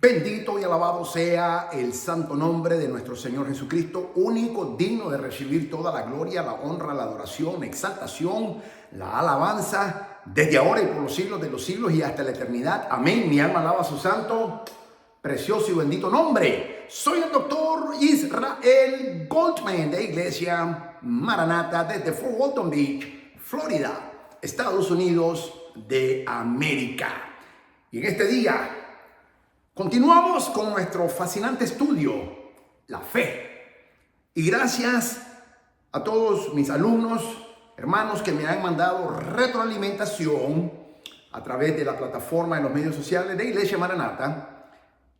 Bendito y alabado sea el santo nombre de nuestro Señor Jesucristo, único digno de recibir toda la gloria, la honra, la adoración, la exaltación, la alabanza, desde ahora y por los siglos de los siglos y hasta la eternidad. Amén. Mi alma alaba a su santo, precioso y bendito nombre. Soy el doctor Israel Goldman de Iglesia Maranata desde Fort Walton Beach, Florida, Estados Unidos de América. Y en este día continuamos con nuestro fascinante estudio, la fe. Y gracias a todos mis alumnos, hermanos que me han mandado retroalimentación a través de la plataforma en los medios sociales de Iglesia Maranata,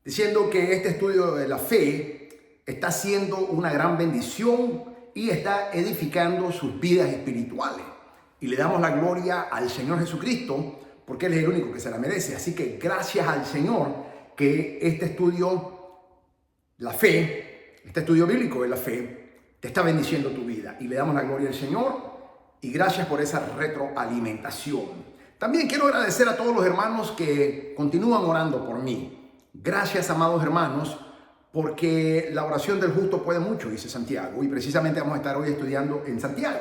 diciendo que este estudio de la fe está siendo una gran bendición y está edificando sus vidas espirituales. Y le damos la gloria al Señor Jesucristo porque Él es el único que se la merece. Así que gracias al Señor que este estudio, la fe, este estudio bíblico de la fe, te está bendiciendo tu vida. Y le damos la gloria al Señor y gracias por esa retroalimentación. También quiero agradecer a todos los hermanos que continúan orando por mí. Gracias, amados hermanos, porque la oración del justo puede mucho, dice Santiago. Y precisamente vamos a estar hoy estudiando en Santiago.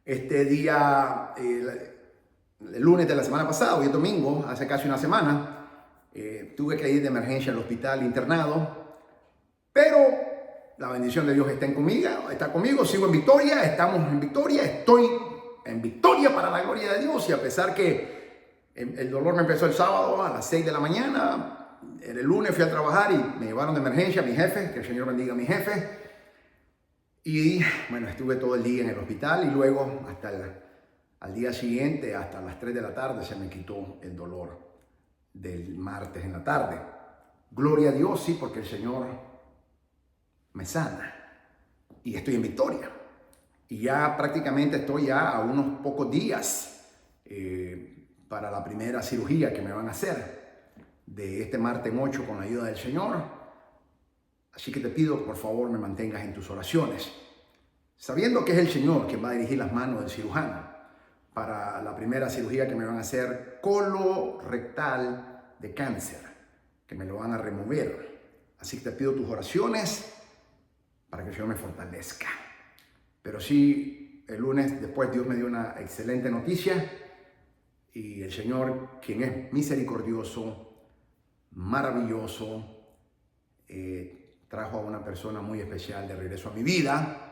Este día, el lunes de la semana pasada, hoy es domingo, hace casi una semana, tuve que ir de emergencia al hospital internado, pero la bendición de Dios está conmigo, sigo en victoria, estamos en victoria, estoy en victoria para la gloria de Dios. Y a pesar que el dolor me empezó el sábado a las 6 de la mañana, el lunes fui a trabajar y me llevaron de emergencia a mi jefe, que el Señor bendiga a mi jefe, y bueno, estuve todo el día en el hospital y luego al día siguiente, hasta las 3 de la tarde, se me quitó el dolor del martes en la tarde. Gloria a Dios, sí, porque el Señor me sana y estoy en victoria. Y ya prácticamente estoy ya a unos pocos días para la primera cirugía que me van a hacer de este martes 8 con la ayuda del Señor. Así que te pido, por favor, me mantengas en tus oraciones, sabiendo que es el Señor quien va a dirigir las manos del cirujano para la primera cirugía que me van a hacer colorectal de cáncer, que me lo van a remover. Así que te pido tus oraciones para que el Señor me fortalezca. Pero sí, el lunes después Dios me dio una excelente noticia y el Señor, quien es misericordioso, maravilloso, trajo a una persona muy especial de regreso a mi vida,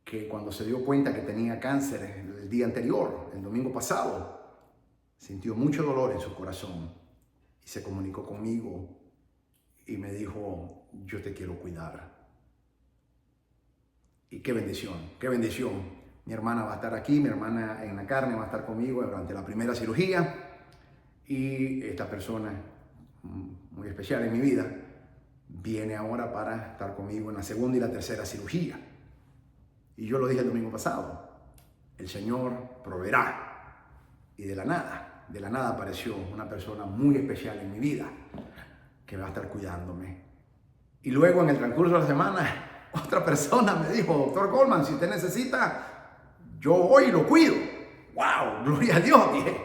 que cuando se dio cuenta que tenía cáncer el día anterior, el domingo pasado, sintió mucho dolor en su corazón y se comunicó conmigo y me dijo: yo te quiero cuidar. Y qué bendición, qué bendición. Mi hermana va a estar aquí, mi hermana en la carne va a estar conmigo durante la primera cirugía, y esta persona muy especial en mi vida viene ahora para estar conmigo en la segunda y la tercera cirugía. Y yo lo dije el domingo pasado, el Señor proveerá. Y de la nada apareció una persona muy especial en mi vida que va a estar cuidándome. Y luego en el transcurso de la semana, otra persona me dijo: doctor Goldman, si usted necesita, yo voy y lo cuido. ¡Wow! Gloria a Dios, dije.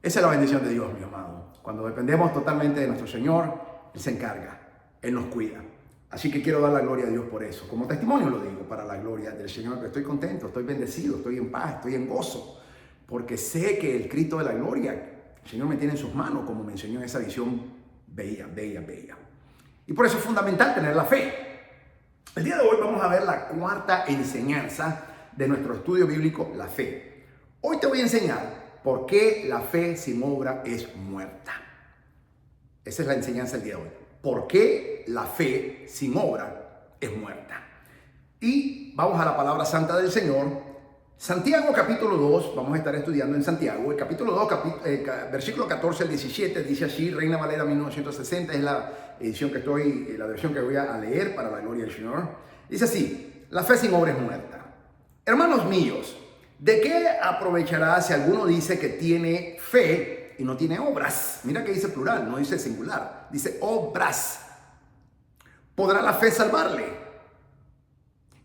Esa es la bendición de Dios, mi amado. Cuando dependemos totalmente de nuestro Señor, Él se encarga, Él nos cuida. Así que quiero dar la gloria a Dios por eso. Como testimonio lo digo, para la gloria del Señor, que estoy contento, estoy bendecido, estoy en paz, estoy en gozo, porque sé que el Cristo de la gloria, el Señor me tiene en sus manos, como me enseñó en esa visión bella, bella, bella. Y por eso es fundamental tener la fe. El día de hoy vamos a ver la cuarta enseñanza de nuestro estudio bíblico, la fe. Hoy te voy a enseñar por qué la fe sin obra es muerta. Esa es la enseñanza del día de hoy. ¿Por qué la fe sin obra es muerta? Y vamos a la palabra santa del Señor. Santiago capítulo 2, vamos a estar estudiando en Santiago. El capítulo 2, versículo 14 al 17, dice así, Reina Valera 1960, es la edición que la versión que voy a leer para la gloria del Señor. Dice así: la fe sin obra es muerta. Hermanos míos, ¿de qué aprovechará si alguno dice que tiene fe y no tiene obras? Mira que dice plural, no dice singular, dice obras. ¿Podrá la fe salvarle?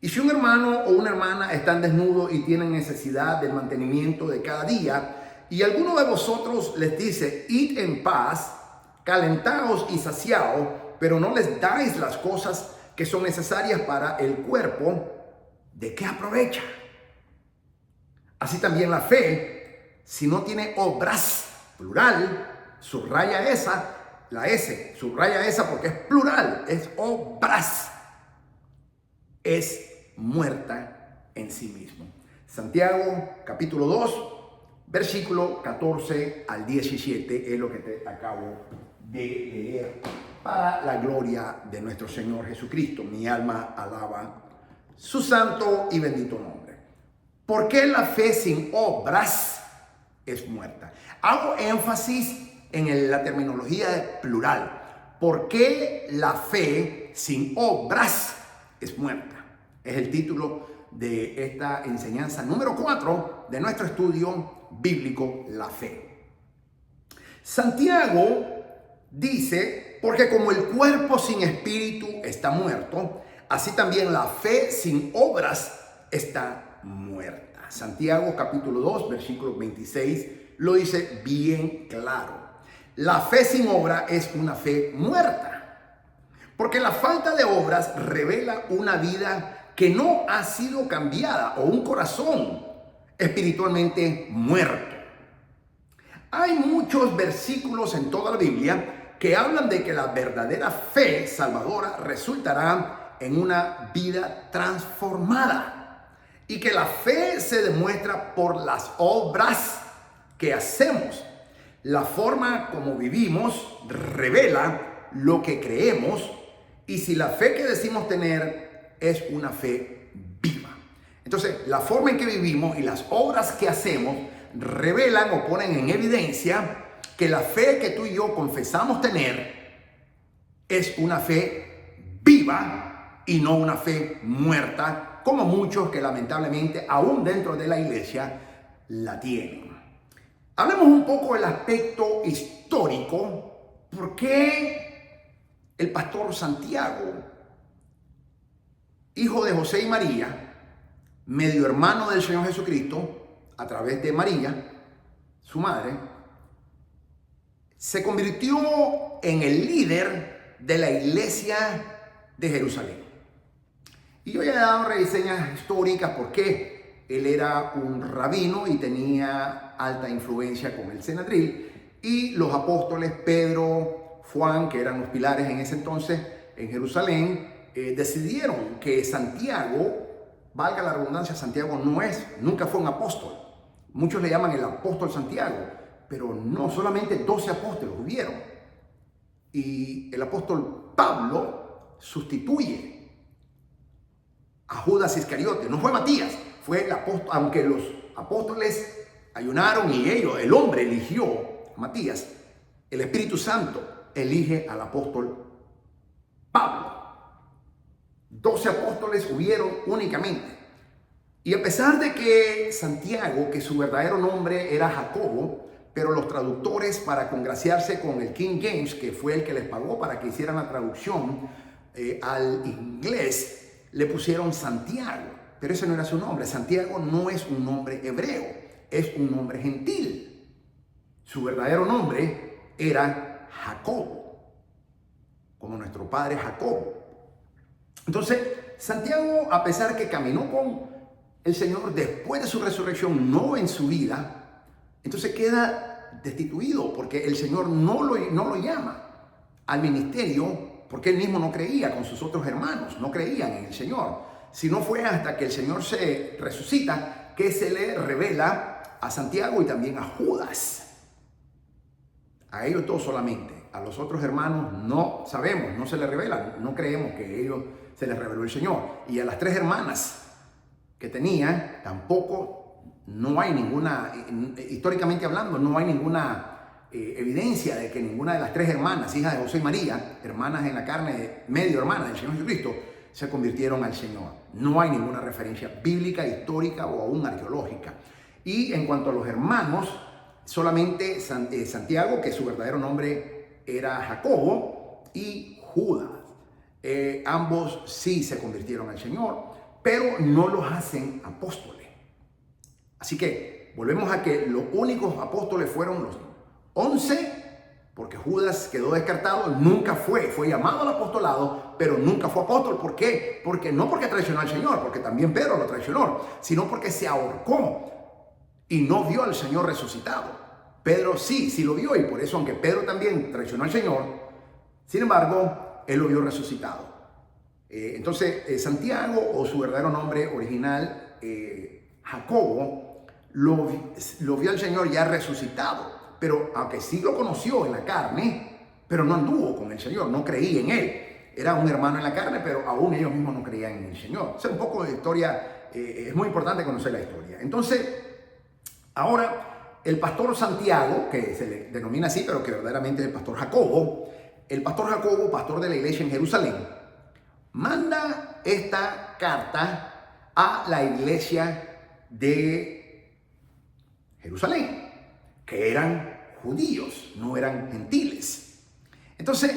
Y si un hermano o una hermana están desnudos y tienen necesidad del mantenimiento de cada día, y alguno de vosotros les dice: id en paz, calentaos y saciaos, pero no les dais las cosas que son necesarias para el cuerpo, ¿de qué aprovecha? Así también la fe, si no tiene obras, plural, subraya esa, la S, subraya esa porque es plural, es obras, es muerta en sí mismo. Santiago capítulo 2, versículo 14 al 17 es lo que te acabo de leer. Para la gloria de nuestro Señor Jesucristo, mi alma alaba su santo y bendito nombre. ¿Por qué la fe sin obras es muerta? Hago énfasis en la terminología de plural. ¿Por qué la fe sin obras es muerta? Es el título de esta enseñanza número 4 de nuestro estudio bíblico, la fe. Santiago dice, porque como el cuerpo sin espíritu está muerto, así también la fe sin obras está muerta. Santiago capítulo 2, versículo 26 lo dice bien claro. La fe sin obra es una fe muerta, porque la falta de obras revela una vida que no ha sido cambiada o un corazón espiritualmente muerto. Hay muchos versículos en toda la Biblia que hablan de que la verdadera fe salvadora resultará en una vida transformada y que la fe se demuestra por las obras que hacemos. La forma como vivimos revela lo que creemos y si la fe que decimos tener es una fe viva. Entonces, la forma en que vivimos y las obras que hacemos revelan o ponen en evidencia que la fe que tú y yo confesamos tener es una fe viva y no una fe muerta, como muchos que lamentablemente aún dentro de la iglesia la tienen. Hablemos un poco del aspecto histórico. ¿Por qué el pastor Santiago, hijo de José y María, medio hermano del Señor Jesucristo, a través de María, su madre, se convirtió en el líder de la iglesia de Jerusalén? Y yo ya he dado reseñas históricas porque él era un rabino y tenía alta influencia con el Sanedrín, y los apóstoles Pedro, Juan, que eran los pilares en ese entonces en Jerusalén, decidieron que Santiago, valga la redundancia, Santiago nunca fue un apóstol. Muchos le llaman el apóstol Santiago, pero no, solamente 12 apóstoles hubieron. Y el apóstol Pablo sustituye a Judas Iscariote. No fue Matías, fue el apóstol, aunque los apóstoles ayunaron y el hombre eligió a Matías, el Espíritu Santo elige al apóstol Pablo. 12 apóstoles hubieron únicamente. Y a pesar de que Santiago, que su verdadero nombre era Jacobo, pero los traductores, para congraciarse con el King James, que fue el que les pagó para que hicieran la traducción al inglés, le pusieron Santiago. Pero ese no era su nombre. Santiago no es un nombre hebreo, es un nombre gentil. Su verdadero nombre era Jacobo, como nuestro padre Jacobo. Entonces, Santiago, a pesar que caminó con el Señor después de su resurrección, no en su vida, entonces queda destituido porque el Señor no lo llama al ministerio, porque él mismo no creía con sus otros hermanos, no creían en el Señor. Si no fue hasta que el Señor se resucita que se le revela a Santiago y también a Judas. A ellos dos solamente. A los otros hermanos no sabemos, no se les revela, no creemos que a ellos se les reveló el Señor. Y a las 3 hermanas que tenía, tampoco, no hay ninguna, históricamente hablando, no hay ninguna evidencia de que ninguna de las 3 hermanas, hijas de José y María, hermanas en la carne, medio hermanas del Señor Jesucristo, se convirtieron al Señor. No hay ninguna referencia bíblica, histórica o aún arqueológica. Y en cuanto a los hermanos, solamente Santiago, que su verdadero nombre era Jacobo, y Judas. Ambos sí se convirtieron al Señor, pero no los hacen apóstoles. Así que volvemos a que los únicos apóstoles fueron los 11 porque Judas quedó descartado, nunca fue llamado al apostolado, pero nunca fue apóstol. ¿Por qué? Porque no porque traicionó al Señor, porque también Pedro lo traicionó, sino porque se ahorcó y no vio al Señor resucitado. Pedro sí lo vio, y por eso, aunque Pedro también traicionó al Señor, sin embargo, él lo vio resucitado. Entonces, Santiago, o su verdadero nombre original, Jacobo, lo vio al Señor ya resucitado, pero aunque sí lo conoció en la carne, pero no anduvo con el Señor, no creía en él. Era un hermano en la carne, pero aún ellos mismos no creían en el Señor. O sea, un poco de historia, es muy importante conocer la historia. Entonces, ahora, el pastor Santiago, que se le denomina así, pero que verdaderamente es el pastor Jacobo, pastor de la iglesia en Jerusalén, manda esta carta a la iglesia de Jerusalén, que eran judíos, no eran gentiles. Entonces,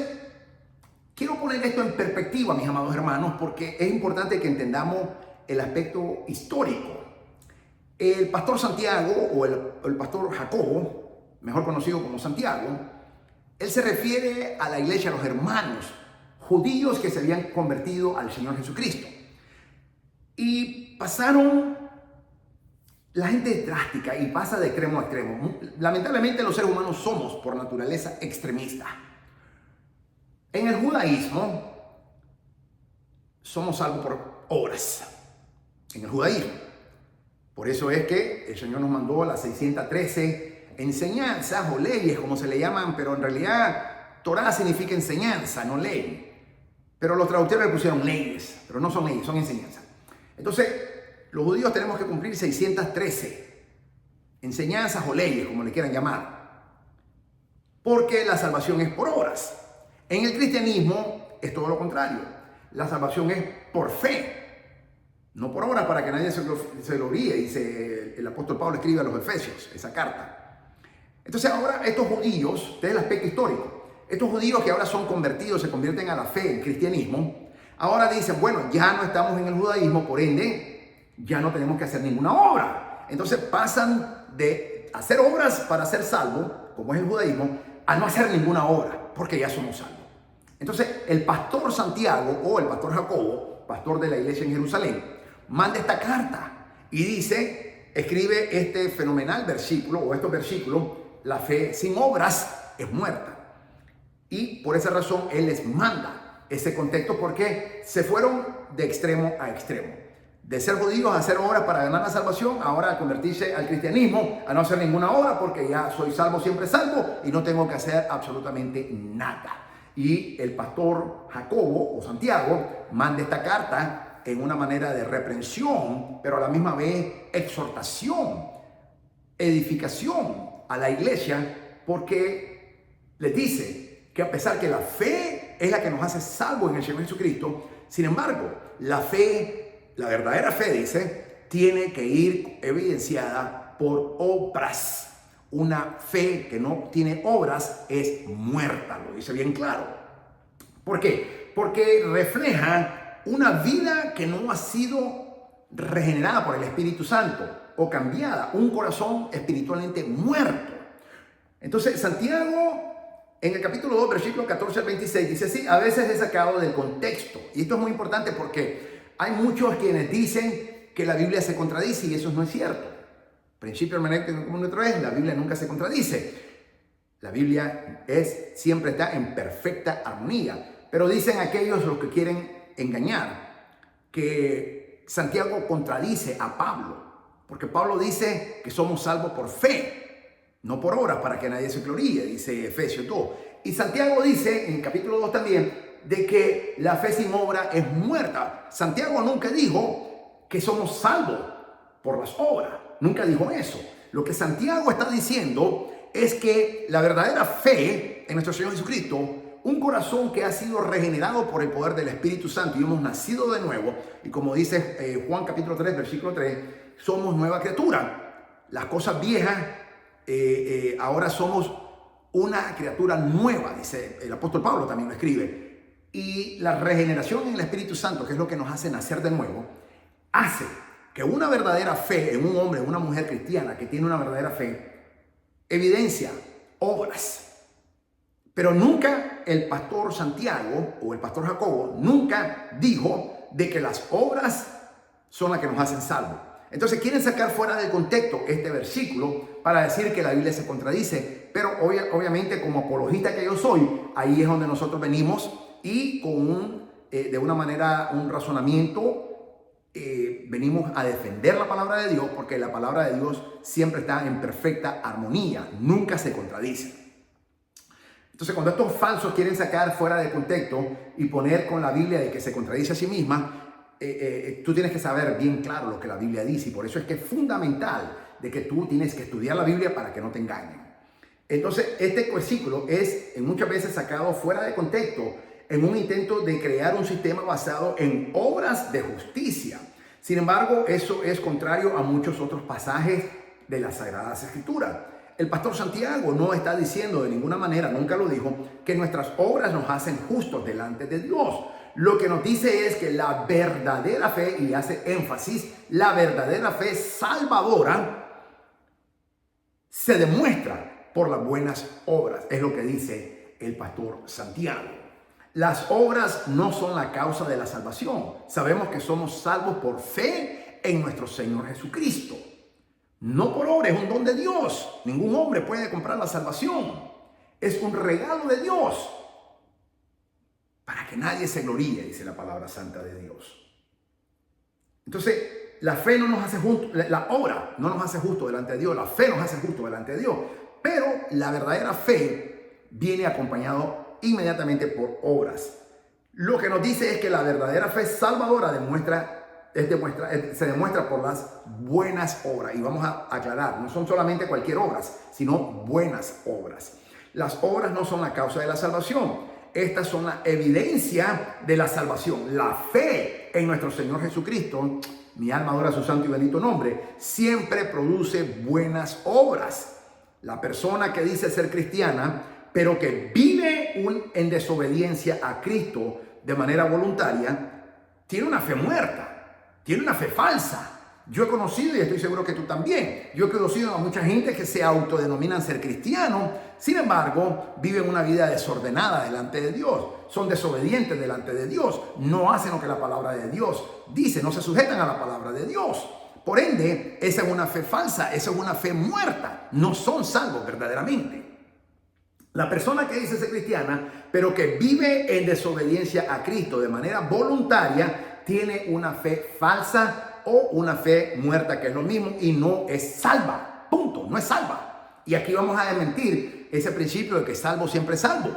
quiero poner esto en perspectiva, mis amados hermanos, porque es importante que entendamos el aspecto histórico. El pastor Santiago, o el pastor Jacobo, mejor conocido como Santiago, él se refiere a la iglesia, a los hermanos judíos que se habían convertido al Señor Jesucristo. Y pasaron, la gente es drástica y pasa de extremo a extremo. Lamentablemente los seres humanos somos por naturaleza extremistas. En el judaísmo somos salvos por obras. En el judaísmo. Por eso es que el Señor nos mandó las 613 enseñanzas o leyes, como se le llaman, pero en realidad Torah significa enseñanza, no ley. Pero los traductores le pusieron leyes, pero no son leyes, son enseñanzas. Entonces, los judíos tenemos que cumplir 613 enseñanzas o leyes, como le quieran llamar, porque la salvación es por obras. En el cristianismo es todo lo contrario. La salvación es por fe, no por obras, para que nadie se lo ríe. Dice el apóstol Pablo, escribe a los Efesios esa carta. Entonces ahora estos judíos, este es el aspecto histórico, estos judíos que ahora son convertidos, se convierten a la fe, en cristianismo, ahora dicen, bueno, ya no estamos en el judaísmo, por ende, ya no tenemos que hacer ninguna obra. Entonces pasan de hacer obras para ser salvos, como es el judaísmo, a no hacer ninguna obra, porque ya somos salvos. Entonces, el pastor Santiago, o el pastor Jacobo, pastor de la iglesia en Jerusalén, manda esta carta y dice, escribe este fenomenal versículo, o estos versículos: la fe sin obras es muerta. Y por esa razón él les manda ese contexto, porque se fueron de extremo a extremo. De ser judíos a hacer obras para ganar la salvación, ahora a convertirse al cristianismo, a no hacer ninguna obra, porque ya soy salvo, siempre salvo, y no tengo que hacer absolutamente nada. Y el pastor Jacobo, o Santiago, manda esta carta en una manera de reprensión, pero a la misma vez exhortación, edificación a la iglesia, porque les dice que a pesar que la fe es la que nos hace salvos en el Señor Jesucristo, sin embargo, la fe, la verdadera fe, dice, tiene que ir evidenciada por obras. Una fe que no tiene obras es muerta, lo dice bien claro. ¿Por qué? Porque refleja una vida que no ha sido regenerada por el Espíritu Santo o cambiada, un corazón espiritualmente muerto. Entonces, Santiago, en el capítulo 2, versículo 14 al 26, dice así: a veces es sacado del contexto. Y esto es muy importante porque hay muchos quienes dicen que la Biblia se contradice, y eso no es cierto. Principio hermenéutico como otra vez, la Biblia nunca se contradice. La Biblia siempre está en perfecta armonía. Pero dicen aquellos los que quieren engañar que Santiago contradice a Pablo, porque Pablo dice que somos salvos por fe, no por obras, para que nadie se gloríe, dice Efesios 2. Y Santiago dice en el capítulo 2 también de que la fe sin obra es muerta. Santiago nunca dijo que somos salvos por las obras, nunca dijo eso. Lo que Santiago está diciendo es que la verdadera fe en nuestro Señor Jesucristo, un corazón que ha sido regenerado por el poder del Espíritu Santo y hemos nacido de nuevo, y como dice Juan capítulo 3, versículo 3, somos nueva criatura. Las cosas viejas, ahora somos una criatura nueva, dice el apóstol Pablo, también lo escribe. Y la regeneración en el Espíritu Santo, que es lo que nos hace nacer de nuevo, hace que una verdadera fe en un hombre, en una mujer cristiana que tiene una verdadera fe, evidencia obras. Pero nunca el pastor Santiago o el pastor Jacobo nunca dijo de que las obras son las que nos hacen salvos. Entonces quieren sacar fuera del contexto este versículo para decir que la Biblia se contradice, pero obviamente como apologista que yo soy, ahí es donde nosotros venimos y con de una manera, un razonamiento, venimos a defender la palabra de Dios, porque la palabra de Dios siempre está en perfecta armonía, nunca se contradice. Entonces, cuando estos falsos quieren sacar fuera de contexto y poner con la Biblia de que se contradice a sí misma, tú tienes que saber bien claro lo que la Biblia dice, y por eso es que es fundamental de que tú tienes que estudiar la Biblia para que no te engañen. Entonces, este versículo es muchas veces sacado fuera de contexto en un intento de crear un sistema basado en obras de justicia. Sin embargo, eso es contrario a muchos otros pasajes de las Sagradas Escrituras. El pastor Santiago no está diciendo de ninguna manera, nunca lo dijo, que nuestras obras nos hacen justos delante de Dios. Lo que nos dice es que la verdadera fe, y hace énfasis, la verdadera fe salvadora se demuestra por las buenas obras. Es lo que dice el pastor Santiago. Las obras no son la causa de la salvación. Sabemos que somos salvos por fe en nuestro Señor Jesucristo. No por obra, es un don de Dios. Ningún hombre puede comprar la salvación. Es un regalo de Dios. Para que nadie se gloríe, dice la palabra santa de Dios. Entonces, la fe no nos hace justo, la obra no nos hace justo delante de Dios. La fe nos hace justo delante de Dios. Pero la verdadera fe viene acompañado inmediatamente por obras. Lo que nos dice es que la verdadera fe salvadora se demuestra por las buenas obras. Y vamos a aclarar, no son solamente cualquier obras, sino buenas obras. Las obras no son la causa de la salvación. Estas son la evidencia de la salvación. La fe en nuestro Señor Jesucristo, mi alma adora su santo y bendito nombre, siempre produce buenas obras. La persona que dice ser cristiana, pero que vive en desobediencia a Cristo de manera voluntaria, tiene una fe muerta. Tiene una fe falsa. Yo he conocido, y estoy seguro que tú también, yo he conocido a mucha gente que se autodenominan ser cristianos, sin embargo, viven una vida desordenada delante de Dios, son desobedientes delante de Dios, no hacen lo que la palabra de Dios dice, no se sujetan a la palabra de Dios. Por ende, esa es una fe falsa, esa es una fe muerta, no son salvos verdaderamente. La persona que dice ser cristiana, pero que vive en desobediencia a Cristo de manera voluntaria, tiene una fe falsa o una fe muerta, que es lo mismo, y no es salva. Punto, no es salva. Y aquí vamos a desmentir ese principio de que salvo siempre es salvo.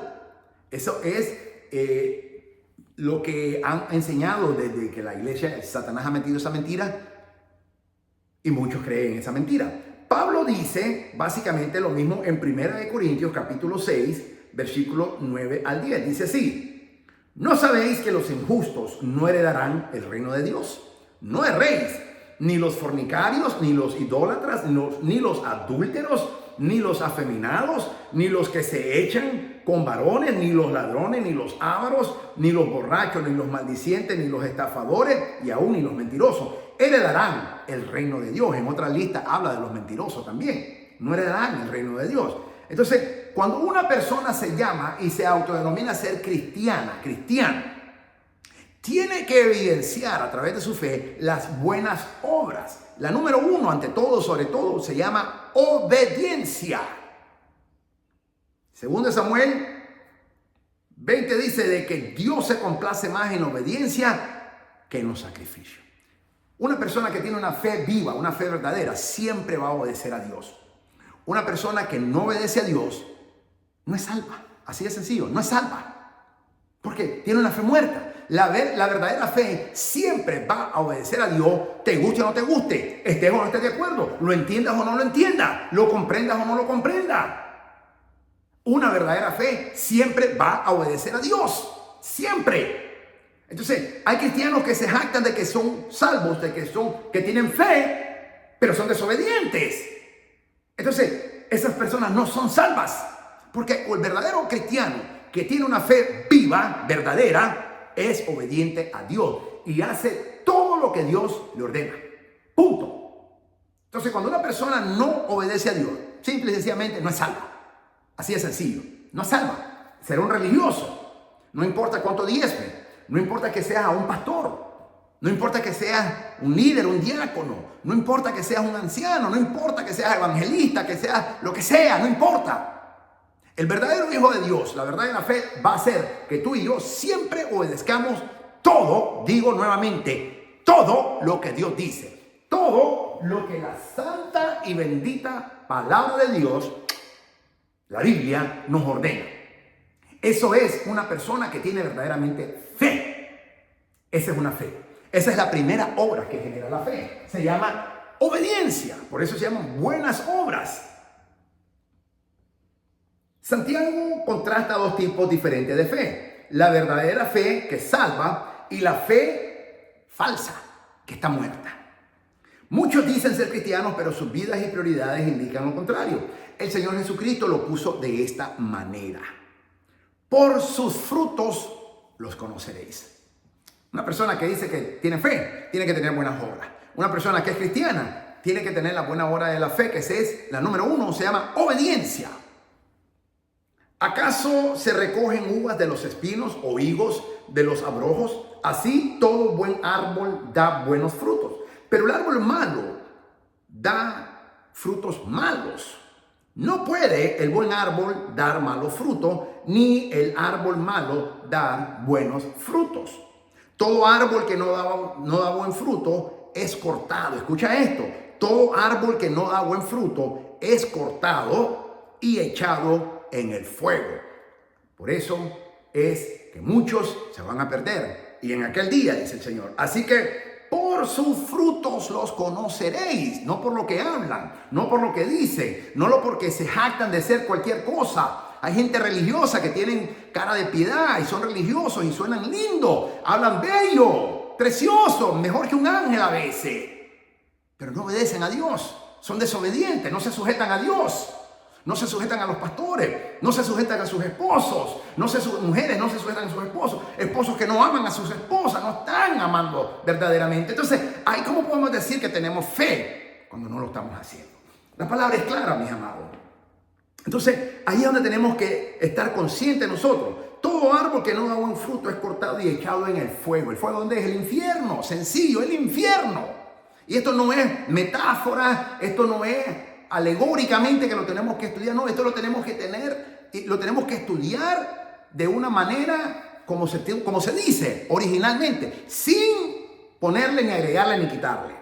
Eso es lo que han enseñado desde que la iglesia, Satanás ha metido esa mentira, y muchos creen en esa mentira. Pablo dice básicamente lo mismo en 1 Corintios capítulo 6, versículo 9 al 10. Dice así: ¿no sabéis que los injustos no heredarán el reino de Dios? No erréis, ni los fornicarios, ni los idólatras, ni los adúlteros, ni los afeminados, ni los que se echan con varones, ni los ladrones, ni los ávaros, ni los borrachos, ni los maldicientes, ni los estafadores, y aún ni los mentirosos heredarán el reino de Dios. En otra lista habla de los mentirosos también. No heredarán el reino de Dios. Entonces, cuando una persona se llama y se autodenomina ser cristiano, tiene que evidenciar a través de su fe las buenas obras. La número uno, ante todo, sobre todo, se llama obediencia. Segundo Samuel 20 dice de que Dios se complace más en obediencia que en los sacrificios. Una persona que tiene una fe viva, una fe verdadera, siempre va a obedecer a Dios. Una persona que no obedece a Dios no es salva. Así de sencillo, no es salva. Porque tiene una fe muerta. La verdadera fe siempre va a obedecer a Dios, te guste o no te guste, estés o no estés de acuerdo, lo entiendas o no lo entiendas, lo comprendas o no lo comprendas. Una verdadera fe siempre va a obedecer a Dios. Siempre. Entonces, hay cristianos que se jactan de que son salvos, que tienen fe, pero son desobedientes. Entonces, esas personas no son salvas. Porque el verdadero cristiano que tiene una fe viva, verdadera, es obediente a Dios y hace todo lo que Dios le ordena. Punto. Entonces, cuando una persona no obedece a Dios, simple y sencillamente no es salva. Así de sencillo. No es salva. ser un religioso. No importa cuánto diezme, no importa que seas un pastor, no importa que seas un líder, un diácono, no importa que seas un anciano, no importa que seas evangelista, que seas lo que sea, no importa. El verdadero hijo de Dios, la verdadera fe va a ser que tú y yo siempre obedezcamos todo, digo nuevamente, todo lo que Dios dice, todo lo que la santa y bendita palabra de Dios, la Biblia, nos ordena. Eso es una persona que tiene verdaderamente fe. Esa es una fe. Esa es la primera obra que genera la fe. Se llama obediencia. Por eso se llaman buenas obras. Santiago contrasta dos tipos diferentes de fe. La verdadera fe que salva y la fe falsa que está muerta. Muchos dicen ser cristianos, pero sus vidas y prioridades indican lo contrario. El Señor Jesucristo lo puso de esta manera. Por sus frutos los conoceréis. Una persona que dice que tiene fe, tiene que tener buenas obras. Una persona que es cristiana, tiene que tener la buena obra de la fe, que es la número 1, se llama obediencia. ¿Acaso se recogen uvas de los espinos o higos de los abrojos? Así todo buen árbol da buenos frutos. Pero el árbol malo da frutos malos. No puede el buen árbol dar malos frutos, ni el árbol malo dar buenos frutos. Todo árbol que no da buen fruto es cortado. Escucha esto. Todo árbol que no da buen fruto es cortado y echado en el fuego. Por eso es que muchos se van a perder. Y en aquel día, dice el Señor. Así que por sus frutos los conoceréis. No por lo que hablan, no por lo que dicen, no porque se jactan de ser cualquier cosa. Hay gente religiosa que tienen cara de piedad y son religiosos y suenan lindo, hablan bello, precioso, mejor que un ángel a veces. Pero no obedecen a Dios, son desobedientes, no se sujetan a Dios, no se sujetan a los pastores, no se sujetan a sus esposos, mujeres no se sujetan a sus esposos, esposos que no aman a sus esposas, no están amando verdaderamente. Entonces, ¿cómo podemos decir que tenemos fe cuando no lo estamos haciendo? La palabra es clara, mis amados. Entonces, ahí es donde tenemos que estar conscientes nosotros. Todo árbol que no da buen fruto es cortado y echado en el fuego. ¿El fuego dónde es? El infierno. Sencillo, el infierno. Y esto no es metáfora, esto no es alegóricamente que lo tenemos que estudiar. No, esto lo tenemos que tener, lo tenemos que estudiar de una manera como se dice originalmente, sin ponerle ni agregarle ni quitarle.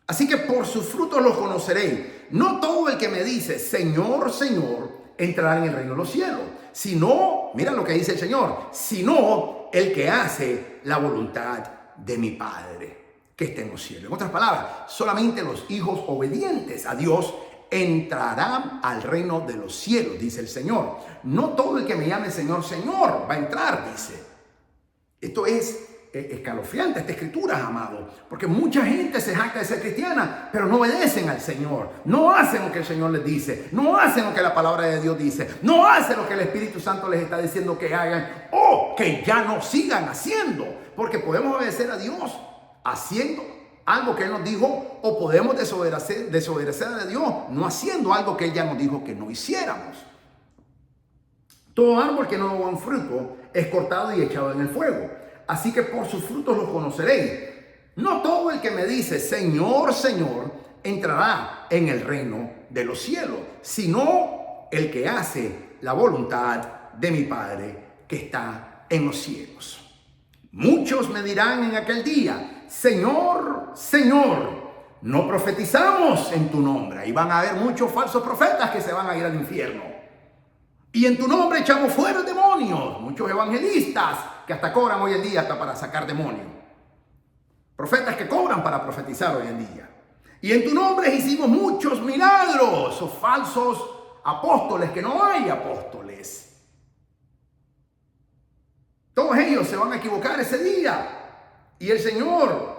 Así que por sus frutos los conoceréis. No todo el que me dice, Señor, Señor, entrará en el reino de los cielos. Sino, mira lo que dice el Señor, sino el que hace la voluntad de mi Padre que está en los cielos. En otras palabras, solamente los hijos obedientes a Dios entrarán al reino de los cielos, dice el Señor. No todo el que me llame Señor, Señor va a entrar, dice. Esto es escalofriante, esta escritura, amado, porque mucha gente se jacta de ser cristiana, pero no obedecen al Señor, no hacen lo que el Señor les dice, no hacen lo que la palabra de Dios dice, no hacen lo que el Espíritu Santo les está diciendo que hagan o que ya no sigan haciendo, porque podemos obedecer a Dios haciendo algo que Él nos dijo, o podemos desobedecer a Dios no haciendo algo que Él ya nos dijo que no hiciéramos. Todo árbol que no da buen fruto es cortado y echado en el fuego. Así que por sus frutos los conoceréis. No todo el que me dice, Señor, Señor, entrará en el reino de los cielos, sino el que hace la voluntad de mi Padre que está en los cielos. Muchos me dirán en aquel día, Señor, Señor, no profetizamos en tu nombre. Ahí van a haber muchos falsos profetas que se van a ir al infierno. Y en tu nombre echamos fuera demonios. Muchos evangelistas que hasta cobran hoy en día hasta para sacar demonios. Profetas que cobran para profetizar hoy en día. Y en tu nombre hicimos muchos milagros. O falsos apóstoles, que no hay apóstoles. Todos ellos se van a equivocar ese día. Y el Señor.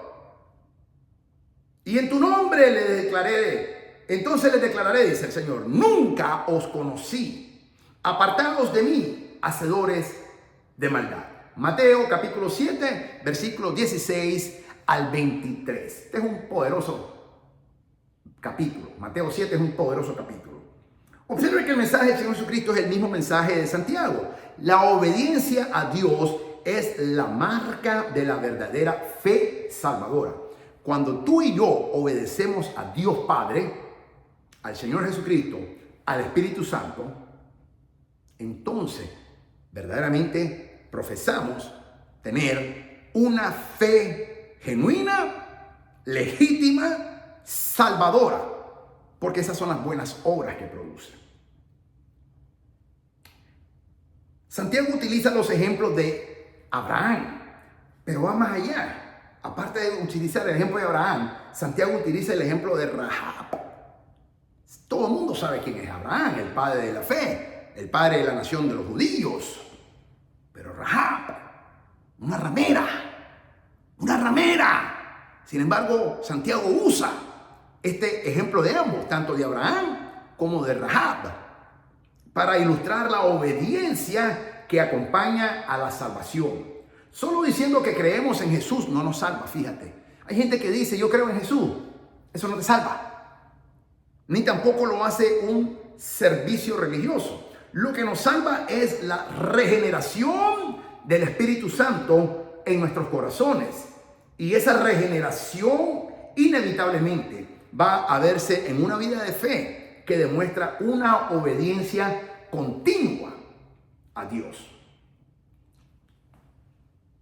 Y en tu nombre le declaré. Entonces les declararé, dice el Señor, nunca os conocí. Apartados de mí, hacedores de maldad. Mateo capítulo 7, versículos 16 al 23. Este es un poderoso capítulo. Mateo 7 es un poderoso capítulo. Observe que el mensaje del Señor Jesucristo es el mismo mensaje de Santiago. La obediencia a Dios es la marca de la verdadera fe salvadora. Cuando tú y yo obedecemos a Dios Padre, al Señor Jesucristo, al Espíritu Santo, entonces verdaderamente profesamos tener una fe genuina, legítima, salvadora, porque esas son las buenas obras que produce. Santiago utiliza los ejemplos de Abraham, pero va más allá. Aparte de utilizar el ejemplo de Abraham, Santiago utiliza el ejemplo de Rahab. Todo el mundo sabe quién es Abraham, el padre de la fe, el padre de la nación de los judíos. Pero Rahab, una ramera. Sin embargo, Santiago usa este ejemplo de ambos, tanto de Abraham como de Rahab, para ilustrar la obediencia que acompaña a la salvación. Solo diciendo que creemos en Jesús no nos salva, fíjate. Hay gente que dice, yo creo en Jesús, eso no te salva. Ni tampoco lo hace un servicio religioso. Lo que nos salva es la regeneración del Espíritu Santo en nuestros corazones. Y esa regeneración inevitablemente va a verse en una vida de fe que demuestra una obediencia continua a Dios.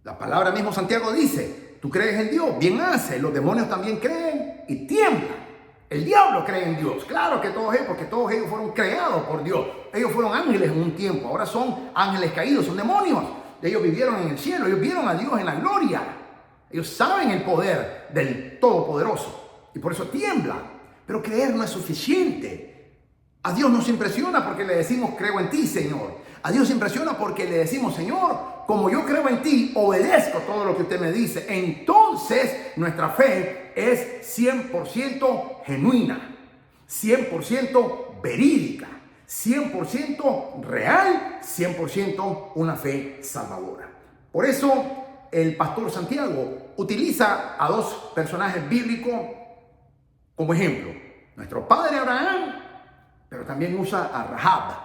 La palabra mismo Santiago dice, tú crees en Dios, bien hace, los demonios también creen y tiemblan. El diablo cree en Dios, claro que todos ellos, porque todos ellos fueron creados por Dios. Ellos fueron ángeles en un tiempo, ahora son ángeles caídos, son demonios. Ellos vivieron en el cielo, ellos vieron a Dios en la gloria. Ellos saben el poder del Todopoderoso y por eso tiemblan. Pero creer no es suficiente. A Dios nos impresiona porque le decimos, creo en ti, Señor. A Dios se impresiona porque le decimos, Señor, como yo creo en ti, obedezco todo lo que usted me dice. Entonces, nuestra fe es 100% genuina, 100% verídica, 100% real, 100% una fe salvadora. Por eso, el pastor Santiago utiliza a dos personajes bíblicos como ejemplo. Nuestro padre Abraham, pero también usa a Rahab,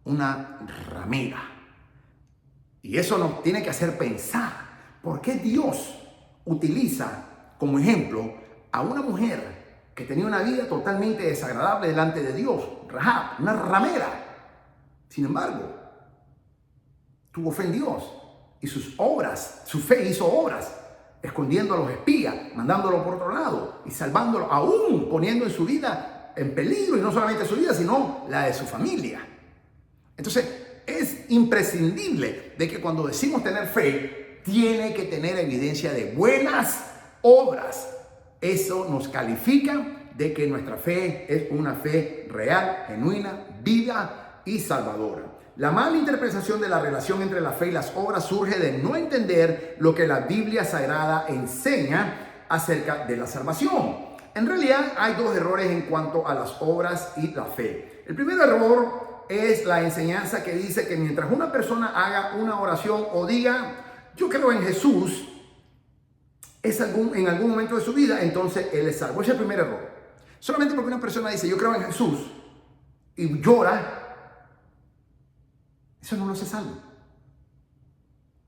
una ramera. Y eso nos tiene que hacer pensar, ¿por qué Dios utiliza como ejemplo a una mujer que tenía una vida totalmente desagradable delante de Dios? Rahab, una ramera. Sin embargo, tuvo fe en Dios y sus obras, su fe hizo obras, escondiendo a los espías, mandándolo por otro lado y salvándolo, aún poniendo en su vida en peligro, y no solamente su vida, sino la de su familia. Entonces, es imprescindible de que cuando decimos tener fe, tiene que tener evidencia de buenas obras. Eso nos califica de que nuestra fe es una fe real, genuina, viva y salvadora. La mala interpretación de la relación entre la fe y las obras surge de no entender lo que la Biblia Sagrada enseña acerca de la salvación. En realidad hay dos errores en cuanto a las obras y la fe. El primer error es la enseñanza que dice que mientras una persona haga una oración o diga, yo creo en Jesús, en algún momento de su vida, entonces Él es salvo. Ese es el primer error. Solamente porque una persona dice, yo creo en Jesús, y llora, eso no lo hace salvo.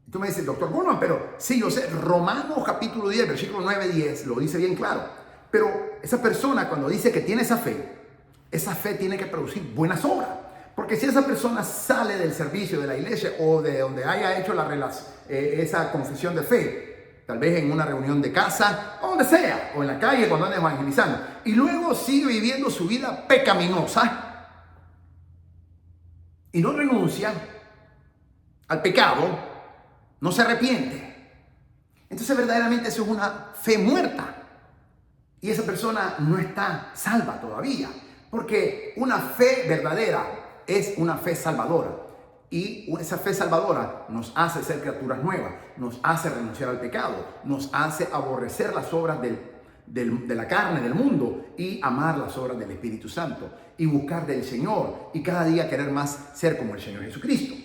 Y tú me dices, doctor Borman, pero sí, yo sé, Romanos capítulo 10, versículo 9-10, lo dice bien claro. Pero esa persona cuando dice que tiene esa fe tiene que producir buenas obras. Porque si esa persona sale del servicio de la iglesia o de donde haya hecho esa confesión de fe, tal vez en una reunión de casa, o donde sea, o en la calle cuando anda evangelizando, y luego sigue viviendo su vida pecaminosa y no renuncia al pecado, no se arrepiente, entonces verdaderamente eso es una fe muerta. Y esa persona no está salva todavía, porque una fe verdadera es una fe salvadora. Y esa fe salvadora nos hace ser criaturas nuevas, nos hace renunciar al pecado, nos hace aborrecer las obras de la carne, del mundo, y amar las obras del Espíritu Santo, y buscar del Señor, y cada día querer más ser como el Señor Jesucristo.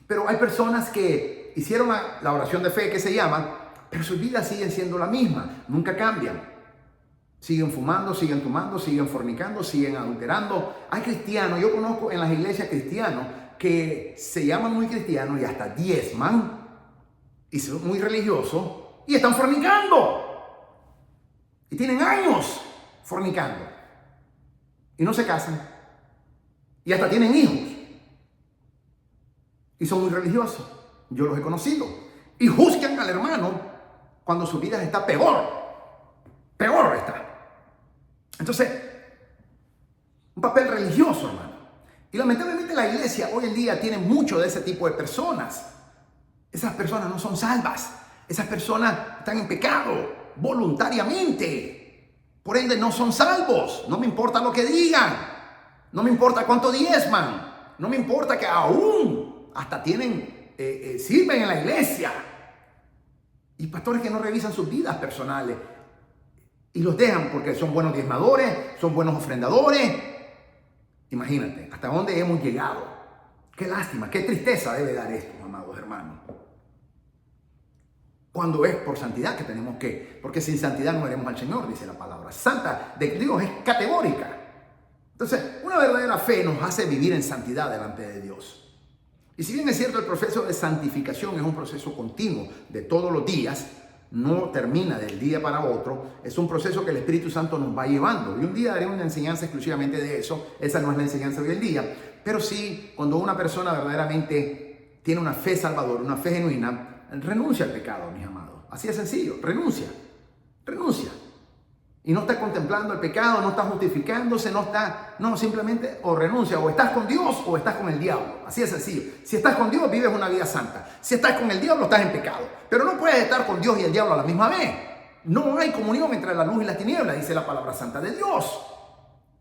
Pero hay personas que hicieron la oración de fe que se llama, pero sus vidas siguen siendo la misma, nunca cambian. Siguen fumando, siguen tomando, siguen fornicando, siguen adulterando. Hay cristianos, yo conozco en las iglesias cristianos que se llaman muy cristianos y hasta diezman y son muy religiosos y están fornicando. Y tienen años fornicando. Y no se casan. Y hasta tienen hijos. Y son muy religiosos. Yo los he conocido. Y juzgan al hermano cuando su vida está peor. Peor está. Entonces, un papel religioso, hermano. Y lamentablemente la iglesia hoy en día tiene mucho de ese tipo de personas. Esas personas no son salvas. Esas personas están en pecado voluntariamente. Por ende no son salvos. No me importa lo que digan. No me importa cuánto diezman. No me importa que aún hasta sirven en la iglesia. Y pastores que no revisan sus vidas personales. Y los dejan porque son buenos diezmadores, son buenos ofrendadores. Imagínate, hasta dónde hemos llegado. Qué lástima, qué tristeza debe dar esto, amados hermanos. Cuando es por santidad que tenemos que, porque sin santidad no veremos al Señor, dice la palabra. Santa de Dios es categórica. Entonces, una verdadera fe nos hace vivir en santidad delante de Dios. Y si bien es cierto, el proceso de santificación es un proceso continuo de todos los días, no termina del día para otro, es un proceso que el Espíritu Santo nos va llevando. Y un día daré una enseñanza exclusivamente de eso, esa no es la enseñanza de hoy en día, pero sí, cuando una persona verdaderamente tiene una fe salvadora, una fe genuina, renuncia al pecado, mis amados. Así de sencillo, renuncia. Y no está contemplando el pecado, no está justificándose, simplemente o renuncia, o estás con Dios o estás con el diablo. Así de sencillo. Si estás con Dios, vives una vida santa. Si estás con el diablo, estás en pecado. Pero no puedes estar con Dios y el diablo a la misma vez. No hay comunión entre la luz y las tinieblas, dice la palabra santa de Dios.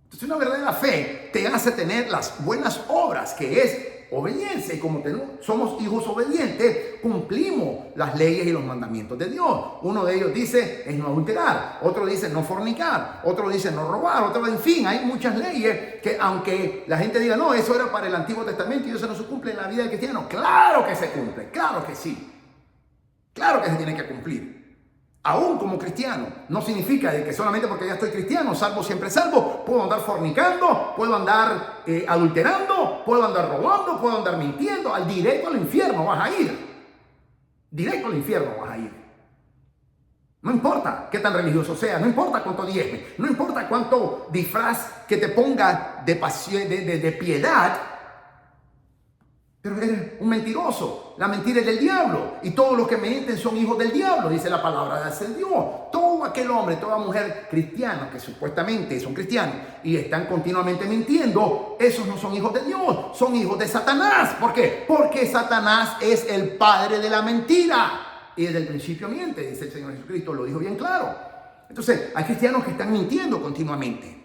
Entonces, una verdadera fe te hace tener las buenas obras, que es obediencia. Y como somos hijos obedientes, cumplimos las leyes y los mandamientos de Dios. Uno de ellos dice es no adulterar, otro dice no fornicar, otro dice no robar, otro, en fin, hay muchas leyes que, aunque la gente diga no, eso era para el Antiguo Testamento y eso no se cumple en la vida del cristiano. Claro que se cumple, claro que sí, claro que se tiene que cumplir. Aún como cristiano, no significa de que solamente porque ya estoy cristiano, salvo siempre salvo, puedo andar fornicando, puedo andar adulterando, puedo andar robando, puedo andar mintiendo. Directo al infierno vas a ir. Directo al infierno vas a ir. No importa qué tan religioso sea, no importa cuánto diezme, no importa cuánto disfraz que te ponga de piedad, pero eres un mentiroso. La mentira es del diablo. Y todos los que mienten son hijos del diablo, dice la palabra de Dios. Todo aquel hombre, toda mujer cristiana que supuestamente son cristianos y están continuamente mintiendo, esos no son hijos de Dios, son hijos de Satanás. ¿Por qué? Porque Satanás es el padre de la mentira. Y desde el principio miente, dice el Señor Jesucristo, lo dijo bien claro. Entonces, hay cristianos que están mintiendo continuamente.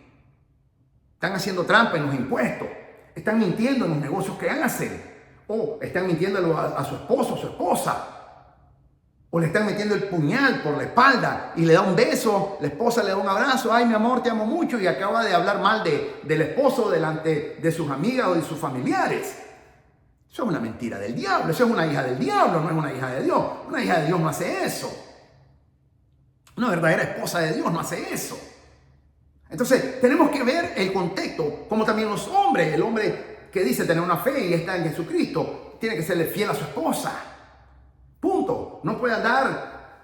Están haciendo trampa en los impuestos. Están mintiendo en los negocios que hacen. O están mintiéndolo a su esposo o su esposa. O le están metiendo el puñal por la espalda y le da un beso, la esposa le da un abrazo. Ay, mi amor, te amo mucho. Y acaba de hablar mal del esposo delante de sus amigas o de sus familiares. Eso es una mentira del diablo. Eso es una hija del diablo, no es una hija de Dios. Una hija de Dios no hace eso. Una verdadera esposa de Dios no hace eso. Entonces, tenemos que ver el contexto, como también los hombres. El hombre que dice tener una fe y está en Jesucristo, tiene que serle fiel a su esposa. Punto. No puede andar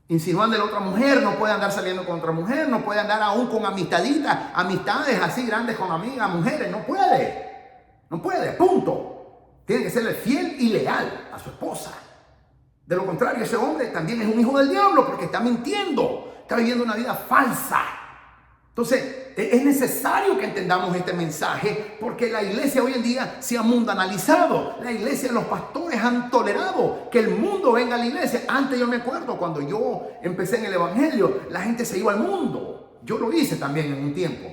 insinuando a la otra mujer, no puede andar saliendo con otra mujer, no puede andar aún con amistades así grandes con amigas, mujeres. No puede, punto. Tiene que serle fiel y leal a su esposa. De lo contrario, ese hombre también es un hijo del diablo porque está mintiendo, está viviendo una vida falsa. Entonces, es necesario que entendamos este mensaje porque la iglesia hoy en día se ha mundanalizado. La iglesia, los pastores han tolerado que el mundo venga a la iglesia. Antes yo me acuerdo cuando yo empecé en el evangelio, la gente se iba al mundo. Yo lo hice también en un tiempo.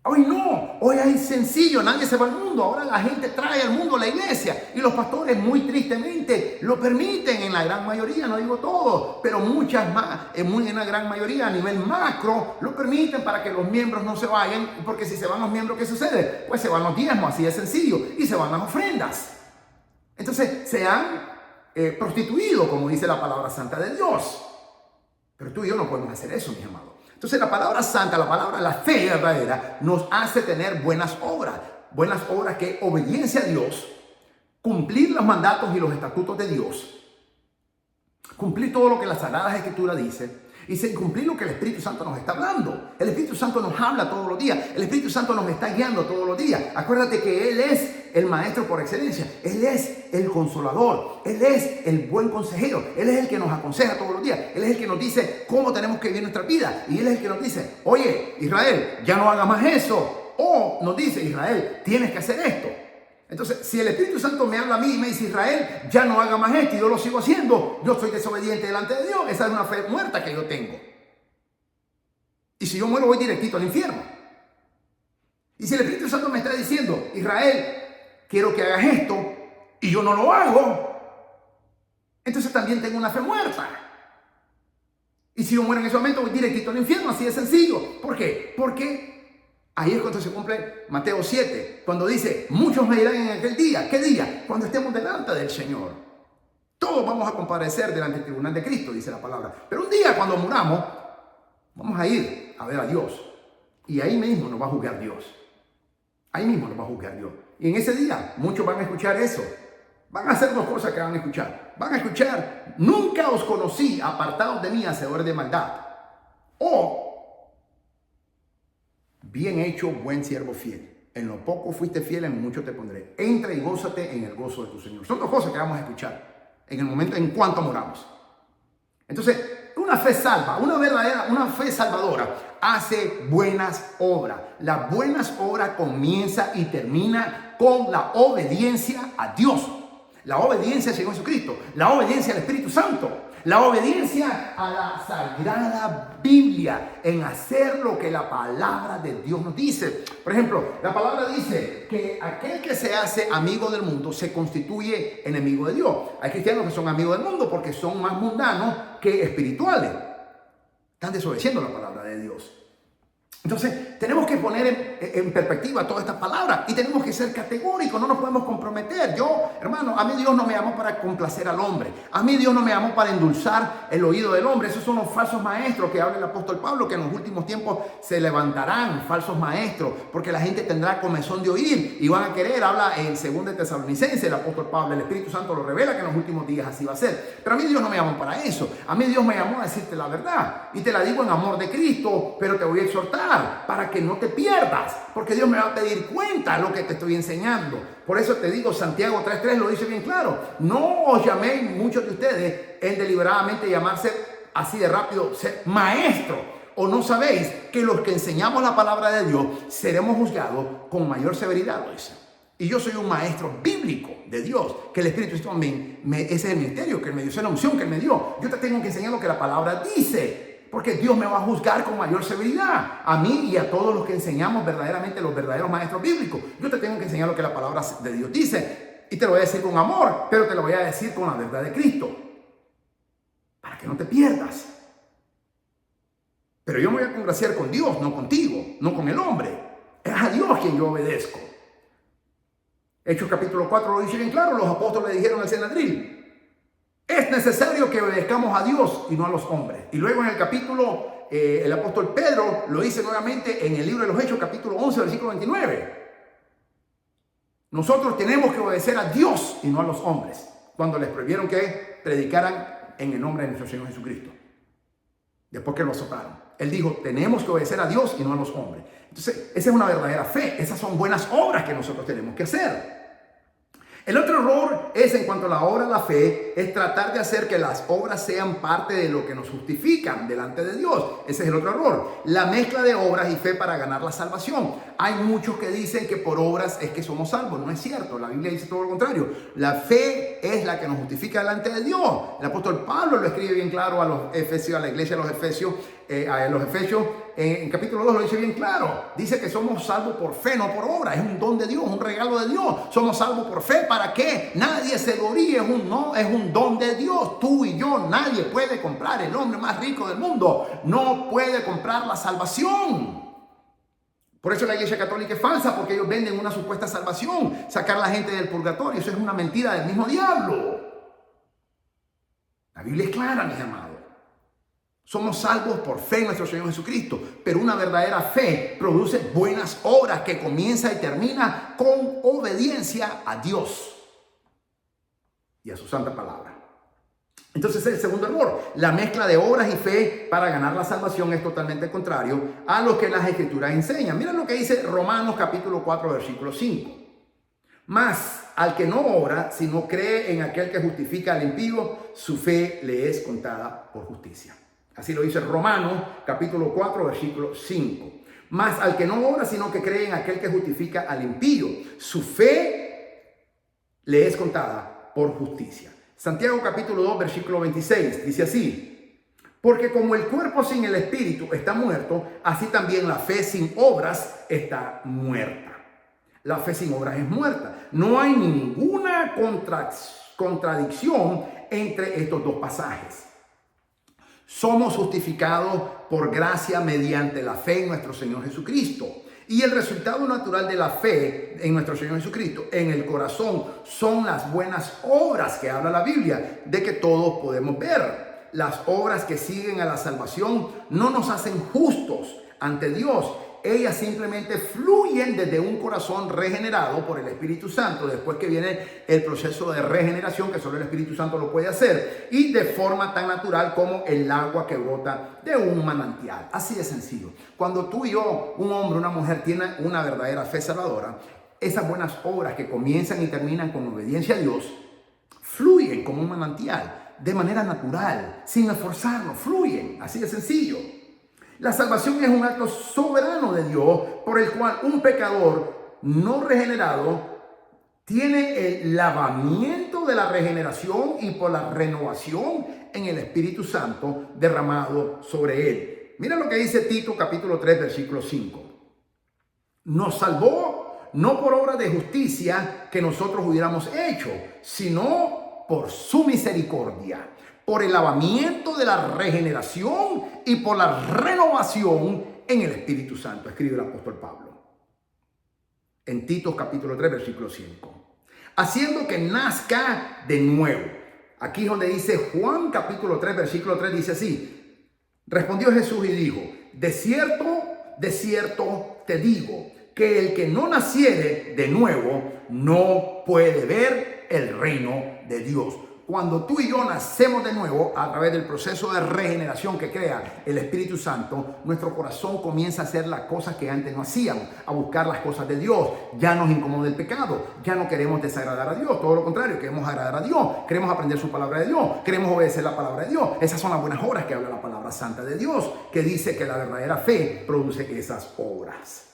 Hoy no, hoy es sencillo, nadie se va al mundo. Ahora la gente trae al mundo a la iglesia y los pastores muy tristemente lo permiten en la gran mayoría, no digo todos, pero muchas más, en una gran mayoría a nivel macro lo permiten para que los miembros no se vayan, porque si se van los miembros, ¿qué sucede? Pues se van los diezmos, así de sencillo, y se van las ofrendas. Entonces se han prostituido, como dice la palabra santa de Dios. Pero tú y yo no podemos hacer eso, mis amados. Entonces la palabra santa, la fe verdadera, nos hace tener buenas obras que obediencia a Dios, cumplir los mandatos y los estatutos de Dios, cumplir todo lo que la Sagrada Escritura dice y sin cumplir lo que el Espíritu Santo nos está hablando. El Espíritu Santo nos habla todos los días. El Espíritu Santo nos está guiando todos los días. Acuérdate que Él es el maestro por excelencia. Él es el consolador. Él es el buen consejero. Él es el que nos aconseja todos los días. Él es el que nos dice cómo tenemos que vivir nuestra vida. Y Él es el que nos dice, oye, Israel, ya no hagas más eso. O nos dice, Israel, tienes que hacer esto. Entonces, si el Espíritu Santo me habla a mí y me dice, Israel, ya no haga más esto y yo lo sigo haciendo, yo soy desobediente delante de Dios. Esa es una fe muerta que yo tengo. Y si yo muero, voy directito al infierno. Y si el Espíritu Santo me está diciendo, Israel, quiero que hagas esto y yo no lo hago, entonces también tengo una fe muerta. Y si yo muero en ese momento, voy directito al infierno, así de sencillo. ¿Por qué? Porque ahí es cuando se cumple Mateo 7, cuando dice, muchos me dirán en aquel día. ¿Qué día? Cuando estemos delante del Señor. Todos vamos a comparecer delante del tribunal de Cristo, dice la palabra. Pero un día cuando muramos, vamos a ir a ver a Dios. Y ahí mismo nos va a juzgar Dios. Ahí mismo nos va a juzgar Dios. Y en ese día, muchos van a escuchar eso. Van a hacer dos cosas que van a escuchar. Van a escuchar, nunca os conocí, apartados de mí, hacedores de maldad. O, bien hecho, buen siervo fiel. En lo poco fuiste fiel, en mucho te pondré. Entra y gózate en el gozo de tu Señor. Son dos cosas que vamos a escuchar en el momento en cuanto moramos. Entonces, una fe salva, una fe salvadora hace buenas obras. Las buenas obras comienza y termina con la obediencia a Dios. La obediencia al Señor Jesucristo. La obediencia al Espíritu Santo. La obediencia a la Sagrada Biblia, en hacer lo que la palabra de Dios nos dice. Por ejemplo, la palabra dice que aquel que se hace amigo del mundo se constituye enemigo de Dios. Hay cristianos que son amigos del mundo porque son más mundanos que espirituales. Están desobedeciendo la palabra de Dios. Entonces, tenemos que poner en perspectiva toda esta palabra y tenemos que ser categóricos, no nos podemos comprometer. Yo, hermano, a mí Dios no me llamó para complacer al hombre. A mí Dios no me llamó para endulzar el oído del hombre. Esos son los falsos maestros que habla el apóstol Pablo, que en los últimos tiempos se levantarán falsos maestros, porque la gente tendrá comezón de oír y van a querer. Habla en 2 de Tesalonicenses el apóstol Pablo, el Espíritu Santo lo revela que en los últimos días así va a ser. Pero a mí Dios no me llamó para eso. A mí Dios me llamó a decirte la verdad y te la digo en amor de Cristo, pero te voy a exhortar para que no te pierdas, porque Dios me va a pedir cuenta de lo que te estoy enseñando. Por eso te digo, Santiago 3:3 lo dice bien claro: no os llaméis muchos de ustedes en deliberadamente llamarse así de rápido ser maestro, o no sabéis que los que enseñamos la palabra de Dios seremos juzgados con mayor severidad. Y yo soy un maestro bíblico de Dios, que el Espíritu Santo ese es el ministerio que Él me dio, esa es la unción que Él me dio. Yo te tengo que enseñar lo que la palabra dice, porque Dios me va a juzgar con mayor severidad, a mí y a todos los que enseñamos verdaderamente, los verdaderos maestros bíblicos. Yo te tengo que enseñar lo que la palabra de Dios dice, y te lo voy a decir con amor, pero te lo voy a decir con la verdad de Cristo, para que no te pierdas. Pero yo me voy a congraciar con Dios, no contigo, no con el hombre. Es a Dios quien yo obedezco. Hechos capítulo 4 lo dice bien claro, los apóstoles le dijeron al Sanedrín: es necesario que obedezcamos a Dios y no a los hombres. Y luego en el capítulo, el apóstol Pedro lo dice nuevamente en el libro de los Hechos, capítulo 11, versículo 29. Nosotros tenemos que obedecer a Dios y no a los hombres, cuando les prohibieron que predicaran en el nombre de nuestro Señor Jesucristo, después que lo azotaron. Él dijo, tenemos que obedecer a Dios y no a los hombres. Entonces, esa es una verdadera fe. Esas son buenas obras que nosotros tenemos que hacer. El otro error es, en cuanto a la obra de la fe, es tratar de hacer que las obras sean parte de lo que nos justifican delante de Dios. Ese es el otro error. La mezcla de obras y fe para ganar la salvación. Hay muchos que dicen que por obras es que somos salvos. No es cierto. La Biblia dice todo lo contrario. La fe es la que nos justifica delante de Dios. El apóstol Pablo lo escribe bien claro a los Efesios, a la iglesia de los Efesios, en capítulo 2 lo dice bien claro. Dice que somos salvos por fe, no por obra. Es un don de Dios, un regalo de Dios. Somos salvos por fe. ¿Para qué? Nadie se gloríe. Es un don de Dios. Tú y yo, nadie puede comprar. El hombre más rico del mundo no puede comprar la salvación. Por eso la iglesia católica es falsa, porque ellos venden una supuesta salvación, sacar a la gente del purgatorio. Eso es una mentira del mismo diablo. La Biblia es clara, mis amados. Somos salvos por fe en nuestro Señor Jesucristo, pero una verdadera fe produce buenas obras que comienza y termina con obediencia a Dios y a su santa palabra. Entonces el segundo error, la mezcla de obras y fe para ganar la salvación es totalmente contrario a lo que las Escrituras enseñan. Mira lo que dice Romanos capítulo 4, versículo 5. Mas al que no obra, sino cree en aquel que justifica al impío, su fe le es contada por justicia. Así lo dice Romanos capítulo 4, versículo 5. Mas al que no obra, sino que cree en aquel que justifica al impío, su fe le es contada por justicia. Santiago capítulo 2, versículo 26, dice así: porque como el cuerpo sin el espíritu está muerto, así también la fe sin obras está muerta. La fe sin obras es muerta. No hay ninguna contradicción entre estos dos pasajes. Somos justificados por gracia mediante la fe en nuestro Señor Jesucristo. Y el resultado natural de la fe en nuestro Señor Jesucristo en el corazón son las buenas obras que habla la Biblia, de que todos podemos ver. Las obras que siguen a la salvación no nos hacen justos ante Dios. Ellas simplemente fluyen desde un corazón regenerado por el Espíritu Santo, después que viene el proceso de regeneración, que solo el Espíritu Santo lo puede hacer, y de forma tan natural como el agua que brota de un manantial. Así de sencillo. Cuando tú y yo, un hombre, una mujer, tienen una verdadera fe salvadora, esas buenas obras que comienzan y terminan con obediencia a Dios, fluyen como un manantial, de manera natural, sin esforzarlo, fluyen, así de sencillo. La salvación es un acto soberano de Dios por el cual un pecador no regenerado tiene el lavamiento de la regeneración y por la renovación en el Espíritu Santo derramado sobre él. Mira lo que dice Tito capítulo 3 versículo 5. Nos salvó no por obra de justicia que nosotros hubiéramos hecho, sino por su misericordia, por el lavamiento de la regeneración y por la renovación en el Espíritu Santo, escribe el apóstol Pablo. En Tito capítulo 3, versículo 5. Haciendo que nazca de nuevo. Aquí es donde dice Juan capítulo 3, versículo 3, dice así: respondió Jesús y dijo: de cierto te digo, que el que no naciere de nuevo no puede ver el reino de Dios. Cuando tú y yo nacemos de nuevo a través del proceso de regeneración que crea el Espíritu Santo, nuestro corazón comienza a hacer las cosas que antes no hacíamos, a buscar las cosas de Dios. Ya nos incomoda el pecado, ya no queremos desagradar a Dios, todo lo contrario, queremos agradar a Dios, queremos aprender su palabra de Dios, queremos obedecer la palabra de Dios. Esas son las buenas obras que habla la palabra santa de Dios, que dice que la verdadera fe produce esas obras.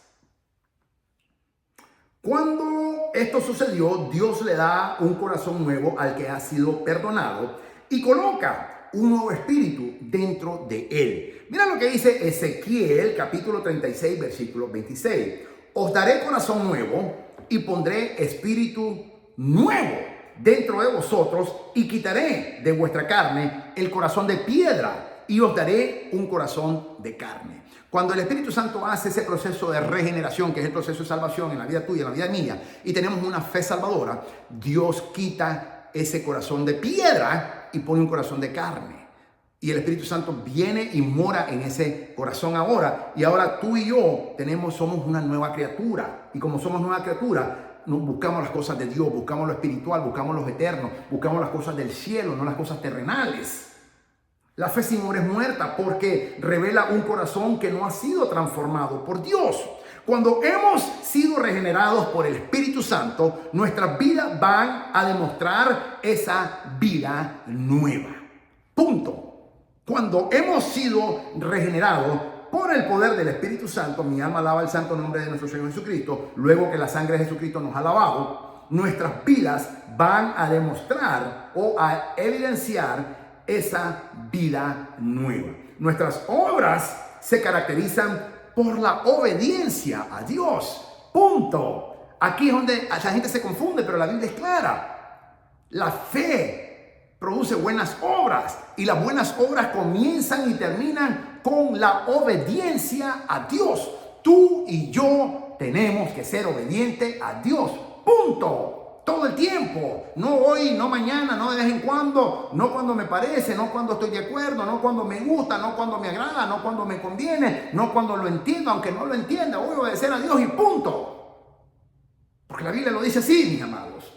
Cuando esto sucedió, Dios le da un corazón nuevo al que ha sido perdonado y coloca un nuevo espíritu dentro de él. Mira lo que dice Ezequiel capítulo 36 versículo 26. Os daré corazón nuevo y pondré espíritu nuevo dentro de vosotros y quitaré de vuestra carne el corazón de piedra y os daré un corazón de carne. Cuando el Espíritu Santo hace ese proceso de regeneración, que es el proceso de salvación en la vida tuya, en la vida mía, y tenemos una fe salvadora, Dios quita ese corazón de piedra y pone un corazón de carne. Y el Espíritu Santo viene y mora en ese corazón ahora. Y ahora tú y yo somos una nueva criatura. Y como somos nueva criatura, buscamos las cosas de Dios, buscamos lo espiritual, buscamos lo eterno, buscamos las cosas del cielo, no las cosas terrenales. La fe sin obra es muerta porque revela un corazón que no ha sido transformado por Dios. Cuando hemos sido regenerados por el Espíritu Santo, nuestras vidas van a demostrar esa vida nueva. Punto. Cuando hemos sido regenerados por el poder del Espíritu Santo, mi alma alaba el santo nombre de nuestro Señor Jesucristo, luego que la sangre de Jesucristo nos ha lavado, nuestras vidas van a demostrar o a evidenciar esa vida nueva. Nuestras obras se caracterizan por la obediencia a Dios. Punto. Aquí es donde la gente se confunde, pero la Biblia es clara. La fe produce buenas obras y las buenas obras comienzan y terminan con la obediencia a Dios. Tú y yo tenemos que ser obedientes a Dios. Punto. todo el tiempo, no hoy, no mañana, no de vez en cuando, no cuando me parece, no cuando estoy de acuerdo, no cuando me gusta, no cuando me agrada, no cuando me conviene, no cuando lo entiendo, aunque no lo entienda, voy a obedecer a Dios y punto. Porque la Biblia lo dice así, mis amados.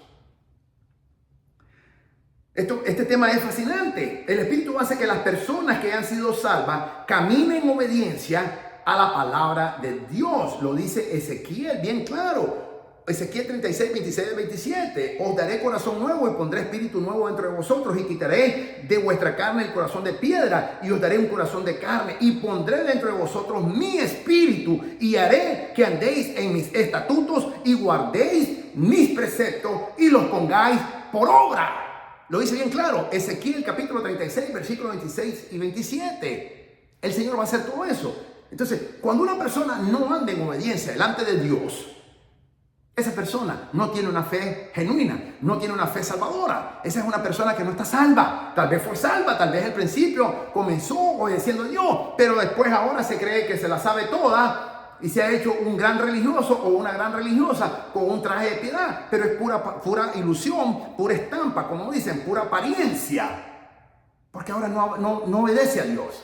Este tema es fascinante. El Espíritu hace que las personas que han sido salvas caminen en obediencia a la palabra de Dios. Lo dice Ezequiel bien claro. Ezequiel 36, 26 y 27. Os daré corazón nuevo y pondré espíritu nuevo dentro de vosotros y quitaré de vuestra carne el corazón de piedra y os daré un corazón de carne y pondré dentro de vosotros mi espíritu y haré que andéis en mis estatutos y guardéis mis preceptos y los pongáis por obra. Lo dice bien claro, Ezequiel capítulo 36, versículos 26 y 27. El Señor va a hacer todo eso. Entonces, cuando una persona no anda en obediencia delante de Dios, esa persona no tiene una fe genuina, no tiene una fe salvadora. Esa es una persona que no está salva. Tal vez fue salva, tal vez al principio comenzó obedeciendo a Dios, pero después ahora se cree que se la sabe toda y se ha hecho un gran religioso o una gran religiosa con un traje de piedad, pero es pura ilusión, pura estampa, como dicen, pura apariencia, porque ahora no obedece a Dios.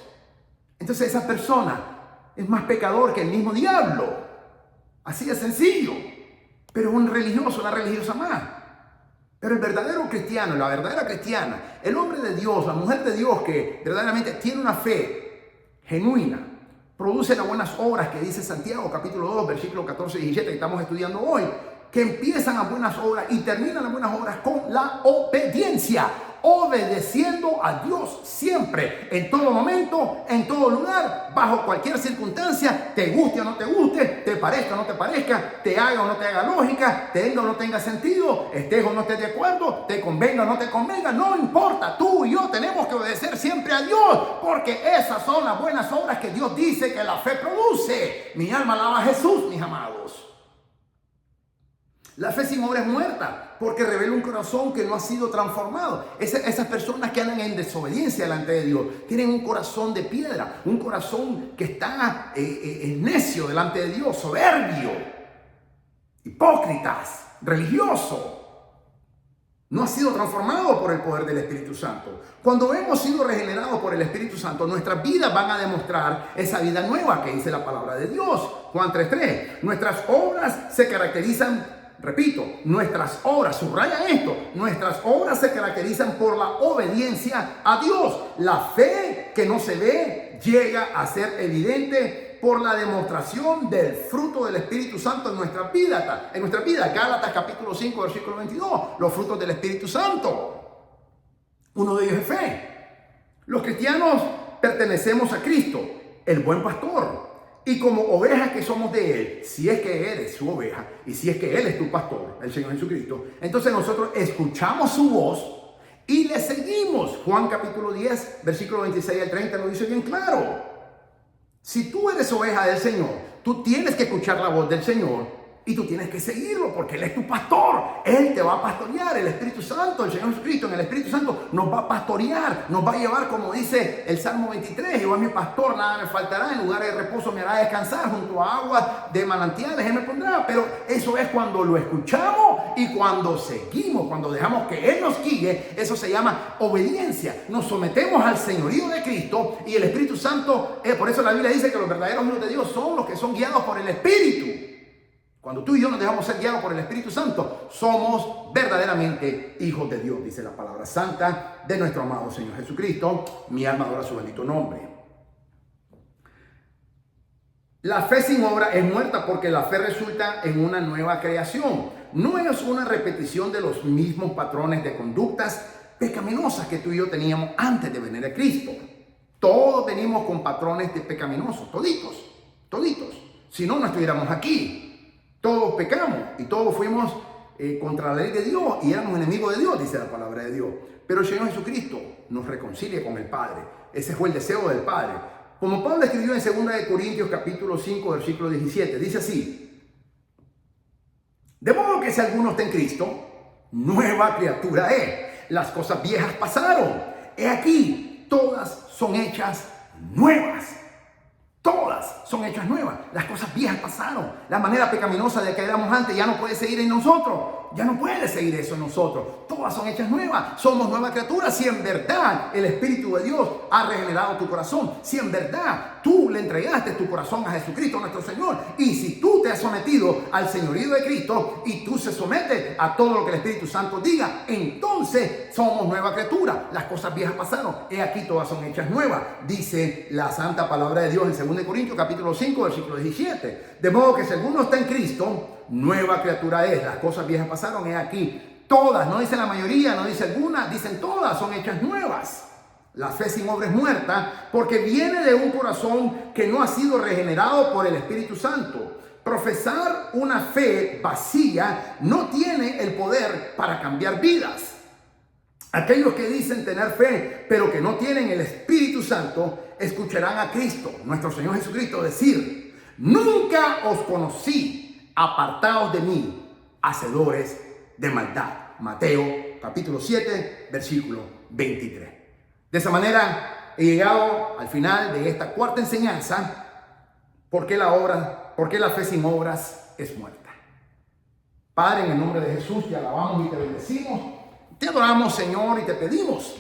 Entonces esa persona es más pecador que el mismo diablo, así de sencillo, pero un religioso, una religiosa más. Pero el verdadero cristiano, la verdadera cristiana, el hombre de Dios, la mujer de Dios que verdaderamente tiene una fe genuina, produce las buenas obras que dice Santiago capítulo 2 versículo 14 y 17 que estamos estudiando hoy, que empiezan las buenas obras y terminan las buenas obras con la obediencia, obedeciendo a Dios siempre, en todo momento, en todo lugar, bajo cualquier circunstancia, te guste o no te guste, te parezca o no te parezca, te haga o no te haga lógica, tenga o no tenga sentido, estés o no estés de acuerdo, te convenga o no te convenga, no importa, tú y yo tenemos que obedecer siempre a Dios, porque esas son las buenas obras que Dios dice que la fe produce. Mi alma alaba a Jesús, mis amados. La fe sin obra es muerta, porque revela un corazón que no ha sido transformado. Esas personas que andan en desobediencia delante de Dios tienen un corazón de piedra, un corazón que está necio delante de Dios, soberbio, hipócritas, religioso. No ha sido transformado por el poder del Espíritu Santo. Cuando hemos sido regenerados por el Espíritu Santo, nuestras vidas van a demostrar esa vida nueva que dice la palabra de Dios. Juan 3:3. Nuestras obras se caracterizan. Repito, nuestras obras, subraya esto, nuestras obras se caracterizan por la obediencia a Dios. La fe que no se ve llega a ser evidente por la demostración del fruto del Espíritu Santo en nuestra vida. Gálatas capítulo 5, versículo 22, los frutos del Espíritu Santo. Uno de ellos es fe. Los cristianos pertenecemos a Cristo, el buen pastor. Y como ovejas que somos de Él, si es que Él es su oveja y si es que Él es tu pastor, el Señor Jesucristo, entonces nosotros escuchamos su voz y le seguimos. Juan capítulo 10, versículo 26 al 30 lo dice bien claro. Si tú eres oveja del Señor, tú tienes que escuchar la voz del Señor y tú tienes que seguirlo porque Él es tu pastor. Él te va a pastorear. El Espíritu Santo, el Señor Jesucristo en el Espíritu Santo nos va a pastorear, nos va a llevar, como dice el Salmo 23, Jehová es mi pastor, nada me faltará, en lugares de reposo me hará descansar, junto a aguas de manantiales Él me pondrá. Pero eso es cuando lo escuchamos y cuando seguimos, cuando dejamos que Él nos guíe. Eso se llama obediencia. Nos sometemos al señorío de Cristo y el Espíritu Santo, por eso la Biblia dice que los verdaderos hijos de Dios son los que son guiados por el Espíritu. Cuando tú y yo nos dejamos ser guiados por el Espíritu Santo, somos verdaderamente hijos de Dios, dice la palabra santa de nuestro amado Señor Jesucristo. Mi alma adora su bendito nombre. La fe sin obra es muerta porque la fe resulta en una nueva creación. No es una repetición de los mismos patrones de conductas pecaminosas que tú y yo teníamos antes de venir a Cristo. Todos venimos con patrones de pecaminosos, toditos. Si no, no estuviéramos aquí. Todos pecamos y todos fuimos contra la ley de Dios y éramos enemigos de Dios, dice la palabra de Dios. Pero el Señor Jesucristo nos reconcilia con el Padre. Ese fue el deseo del Padre. Como Pablo escribió en 2 de Corintios capítulo 5, versículo 17, dice así: de modo que si alguno está en Cristo, nueva criatura es. Las cosas viejas pasaron. He aquí, todas son hechas nuevas. Todas son hechas nuevas. Las cosas viejas pasaron. La manera pecaminosa de que éramos antes ya no puede seguir en nosotros. Ya no puede seguir eso en nosotros. Todas son hechas nuevas. Somos nuevas criaturas. Si en verdad el Espíritu de Dios ha regenerado tu corazón. Si en verdad tú le entregaste tu corazón a Jesucristo nuestro Señor. Y si tú te has sometido al señorío de Cristo y tú se sometes a todo lo que el Espíritu Santo diga, entonces somos nueva criatura. Las cosas viejas pasaron. He aquí todas son hechas nuevas. Dice la santa palabra de Dios en 2 Corintios capítulo 5 versículo 17. De modo que si alguno está en Cristo, nueva criatura es. Las cosas viejas pasaron. He aquí todas. No dice la mayoría, no dice alguna, dicen todas son hechas nuevas. La fe sin obra es muerta porque viene de un corazón que no ha sido regenerado por el Espíritu Santo. Profesar una fe vacía no tiene el poder para cambiar vidas. Aquellos que dicen tener fe, pero que no tienen el Espíritu Santo, escucharán a Cristo, nuestro Señor Jesucristo, decir: nunca os conocí, apartaos de mí, hacedores de maldad. Mateo capítulo 7, versículo 23. De esa manera he llegado al final de esta cuarta enseñanza. ¿Por qué la fe sin obras es muerta? Padre, en el nombre de Jesús te alabamos y te bendecimos. Te adoramos, Señor, y te pedimos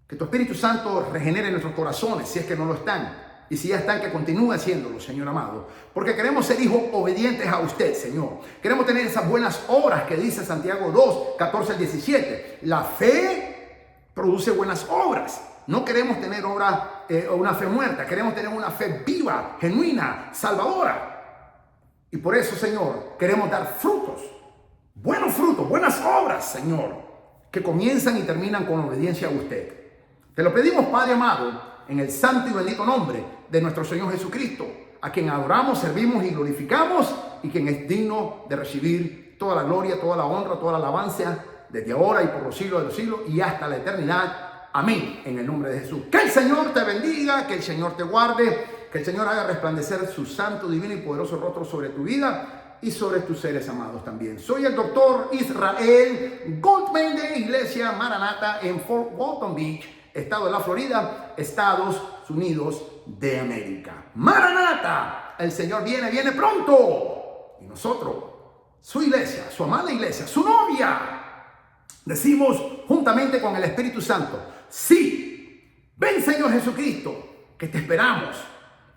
que tu Espíritu Santo regenere nuestros corazones, si es que no lo están. Y si ya están, que continúe haciéndolo, Señor amado. Porque queremos ser hijos obedientes a usted, Señor. Queremos tener esas buenas obras que dice Santiago 2, 14 al 17. La fe produce buenas obras. No queremos tener una fe muerta. Queremos tener una fe viva, genuina, salvadora. Y por eso, Señor, queremos dar frutos. Buenos frutos, buenas obras, Señor, que comienzan y terminan con obediencia a usted. Te lo pedimos, Padre amado, en el santo y bendito nombre de nuestro Señor Jesucristo, a quien adoramos, servimos y glorificamos, y quien es digno de recibir toda la gloria, toda la honra, toda la alabanza, desde ahora y por los siglos de los siglos y hasta la eternidad. Amén, en el nombre de Jesús. Que el Señor te bendiga, que el Señor te guarde, que el Señor haga resplandecer su santo, divino y poderoso rostro sobre tu vida y sobre tus seres amados también. Soy el doctor Israel Goldman de Iglesia Maranata en Fort Walton Beach, estado de la Florida, Estados Unidos de América. Maranata, el Señor viene pronto. Y nosotros, su iglesia, su amada iglesia, su novia, decimos juntamente con el Espíritu Santo: sí, ven, Señor Jesucristo, que te esperamos,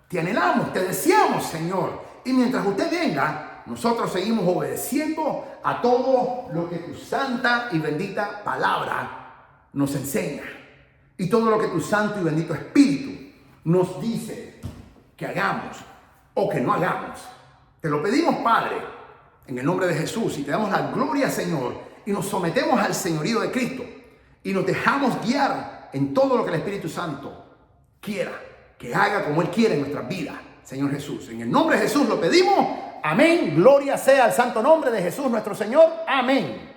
te anhelamos, te deseamos, Señor. Y mientras usted venga, nosotros seguimos obedeciendo a todo lo que tu santa y bendita palabra nos enseña. Y todo lo que tu santo y bendito Espíritu nos dice que hagamos o que no hagamos. Te lo pedimos, Padre, en el nombre de Jesús, y te damos la gloria, Señor, y nos sometemos al señorío de Cristo y nos dejamos guiar en todo lo que el Espíritu Santo quiera que haga, como Él quiere en nuestras vidas, Señor Jesús. En el nombre de Jesús lo pedimos. Amén. Gloria sea al santo nombre de Jesús nuestro Señor. Amén.